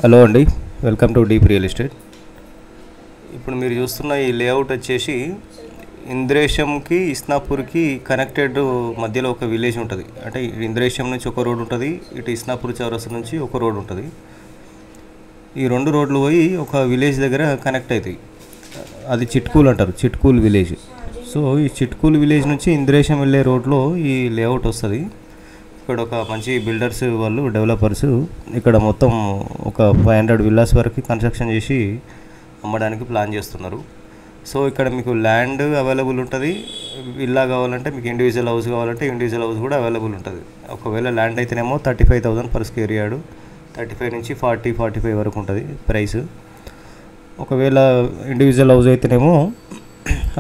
Hello అండి, welcome to deep real estate. ఇప్పుడు మీరు చూస్తున్న ఈ లేఅవుట్ వచ్చేసి ఇంద్రేశంకి ఇస్నాపూర్కి కనెక్టెడ్ మధ్యలో ఒక విలేజ్ ఉంటుంది. అంటే ఇంద్రేశం నుంచి ఒక రోడ్ ఉంటుంది, ఇటు ఇస్నాపూర్ చౌరస్తా నుంచి ఒక రోడ్ ఉంటుంది. ఈ రెండు రోడ్లు పోయి ఒక విలేజ్ దగ్గర కనెక్ట్ అవుతాయి. అది చిట్కూల్ అంటారు, చిట్కూల్ విలేజ్. సో ఈ చిట్కూల్ విలేజ్ నుంచి ఇంద్రేశం వెళ్ళే రోడ్లో ఈ లేఅవుట్ వస్తుంది. ఇక్కడ ఒక మంచి బిల్డర్స్ వాళ్ళు డెవలపర్స్ ఇక్కడ మొత్తం ఒక 500 విల్లాస్ వరకు కన్స్ట్రక్షన్ చేసి అమ్మడానికి ప్లాన్ చేస్తున్నారు. సో ఇక్కడ మీకు ల్యాండ్ అవైలబుల్ ఉంటుంది. విల్లా కావాలంటే మీకు ఇండివిజువల్ హౌస్ కావాలంటే ఇండివిజువల్ హౌస్ కూడా అవైలబుల్ ఉంటుంది. ఒకవేళ ల్యాండ్ అయితేనేమో 35,000 పర్ స్క్వేర్ యార్డు, 35 నుంచి 40-45 వరకు ఉంటుంది ప్రైస్. ఒకవేళ ఇండివిజువల్ హౌస్ అయితేనేమో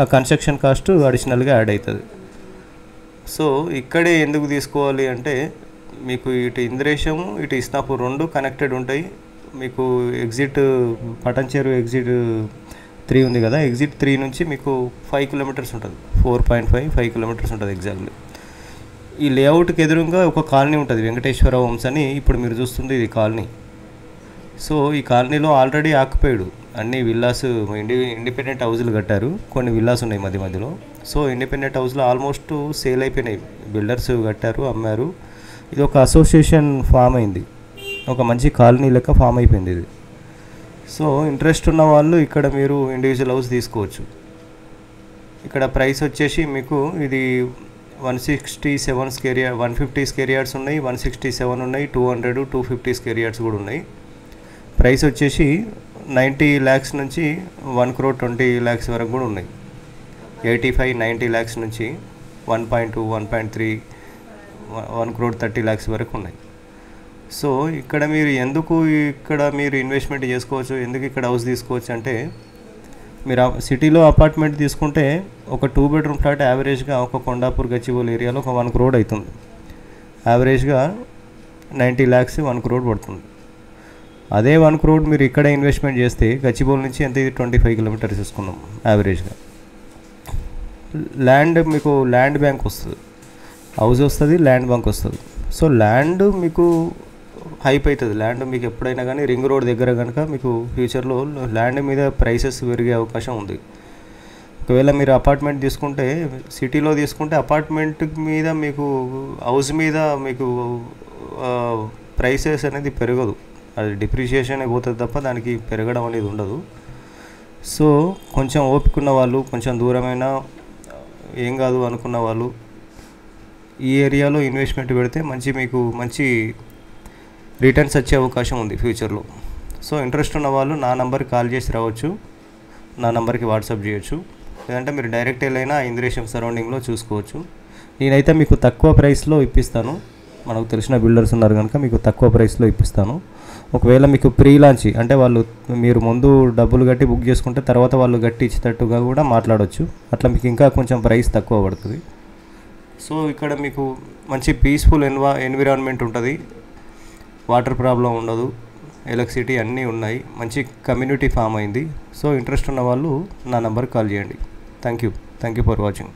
ఆ కన్స్ట్రక్షన్ కాస్ట్ అడిషనల్గా యాడ్ అవుతుంది. సో ఇక్కడే ఎందుకు తీసుకోవాలి అంటే మీకు ఇటు ఇంద్రేశం ఇటు ఇస్నాపూర్ రెండు కనెక్టెడ్ ఉంటాయి. మీకు ఎగ్జిట్ పటంచెరు ఎగ్జిట్ 3 ఉంది కదా, ఎగ్జిట్ 3 నుంచి మీకు 5 కిలోమీటర్స్ ఉంటుంది, 4.5 కిలోమీటర్స్ ఉంటుంది ఎగ్జాక్ట్లీ. ఈ లేఅవుట్కి ఎదురుగా ఒక కాలనీ ఉంటుంది, వెంకటేశ్వర హోమ్స్ అని. ఇప్పుడు మీరు చూస్తుంది ఇది కాలనీ. సో ఈ కాలనీలో ఆల్రెడీ ఆక్యుపైడ్ అన్ని విల్లాస్ ఇండిపెండెంట్ హౌజులు కట్టారు. కొన్ని విల్లాస్ ఉన్నాయి మధ్య మధ్యలో. సో ఇండిపెండెంట్ హౌస్లో ఆల్మోస్ట్ సేల్ అయిపోయినాయి, బిల్డర్స్ కట్టారు, అమ్మారు. ఇది ఒక అసోసియేషన్ ఫామ్ అయింది, ఒక మంచి కాలనీ లెక్క ఫామ్ అయిపోయింది ఇది. సో ఇంట్రెస్ట్ ఉన్న వాళ్ళు ఇక్కడ మీరు ఇండివిజువల్ హౌస్ తీసుకోవచ్చు. ఇక్కడ ప్రైస్ వచ్చేసి మీకు ఇది 167 స్క్వేర్ యార్డ్, 150 స్క్వేర్ యార్డ్స్ ఉన్నాయి, 167 ఉన్నాయి, 200, 250 స్క్వేర్ యార్డ్స్ కూడా ఉన్నాయి. ప్రైస్ వచ్చేసి 90 lakhs నుంచి 1,20 lakhs వరకు కూడా ఉన్నాయి. 85-90 lakhs నుంచి 1.2, 1.3, 1,30 lakhs వరకు ఉన్నాయి. సో ఇక్కడ మీరు ఇక్కడ మీరు ఇన్వెస్ట్మెంట్ చేసుకోవచ్చు, ఎందుకు ఇక్కడ హౌస్ తీసుకోవచ్చు అంటే, మీరు సిటీలో అపార్ట్మెంట్ తీసుకుంటే ఒక 2 bedroom ఫ్లాట్ యావరేజ్గా ఒక కొండాపూర్ గచ్చిబౌలి ఏరియాలో ఒక 1 crore అవుతుంది. యావరేజ్గా 90 lakhs 1 crore పడుతుంది. అదే 1 crore మీరు ఇక్కడ ఇన్వెస్ట్మెంట్ చేస్తే గచ్చిబౌలి నుంచి ఎంత, ఇది 25 kilometers తీసుకున్నాం యావరేజ్గా. ల్యాండ్ మీకు ల్యాండ్ బ్యాంక్ వస్తుంది, హౌస్ వస్తుంది, ల్యాండ్ బ్యాంక్ వస్తుంది. సో ల్యాండ్ మీకు హైప్ అవుతుంది. ల్యాండ్ మీకు ఎప్పుడైనా కానీ రింగ్ రోడ్ దగ్గర కనుక మీకు ఫ్యూచర్లో ల్యాండ్ మీద ప్రైసెస్ పెరిగే అవకాశం ఉంది. ఒకవేళ మీరు అపార్ట్మెంట్ తీసుకుంటే, సిటీలో తీసుకుంటే అపార్ట్మెంట్ మీద మీకు హౌస్ మీద మీకు ప్రైసెస్ అనేది పెరగదు, అది డిప్రిషియేషన్ అయిపోతుంది తప్ప దానికి పెరగడం అనేది ఉండదు. సో కొంచెం ఓపికన్న వాళ్ళు, కొంచెం దూరమైన ఏం కాదు అనుకున్న వాళ్ళు ఈ ఏరియాలో ఇన్వెస్ట్మెంట్ పెడితే మీకు మంచి రిటర్న్స్ వచ్చే అవకాశం ఉంది ఫ్యూచర్లో. సో ఇంట్రెస్ట్ ఉన్న వాళ్ళు నా నంబర్కి కాల్ చేసి రావచ్చు, నా నంబర్కి వాట్సాప్ చేయొచ్చు, లేదంటే మీరు డైరెక్ట్ వెళ్ళైనా ఇంద్రేశం సరౌండింగ్లో చూసుకోవచ్చు. నేనైతే మీకు తక్కువ ప్రైస్లో ఇప్పిస్తాను, మనకు తెలిసిన బిల్డర్స్ ఉన్నారు కనుక మీకు తక్కువ ప్రైస్లో ఇప్పిస్తాను. ఒకవేళ మీకు ప్రీ లాంచ్ అంటే మీరు ముందు డబ్బులు కట్టి బుక్ చేసుకుంటే తర్వాత వాళ్ళు కట్టి ఇచ్చేటట్టుగా కూడా మాట్లాడవచ్చు, అట్లా మీకు ఇంకా కొంచెం ప్రైస్ తక్కువ పడుతుంది. సో ఇక్కడ మీకు మంచి పీస్ఫుల్ ఎన్విరాన్మెంట్ ఉంటుంది, వాటర్ ప్రాబ్లం ఉండదు, ఎలక్ట్రిసిటీ అన్నీ ఉన్నాయి, మంచి కమ్యూనిటీ ఫామ్ అయింది. సో ఇంట్రెస్ట్ ఉన్న వాళ్ళు నా నెంబర్కి కాల్ చేయండి. Thank you for watching.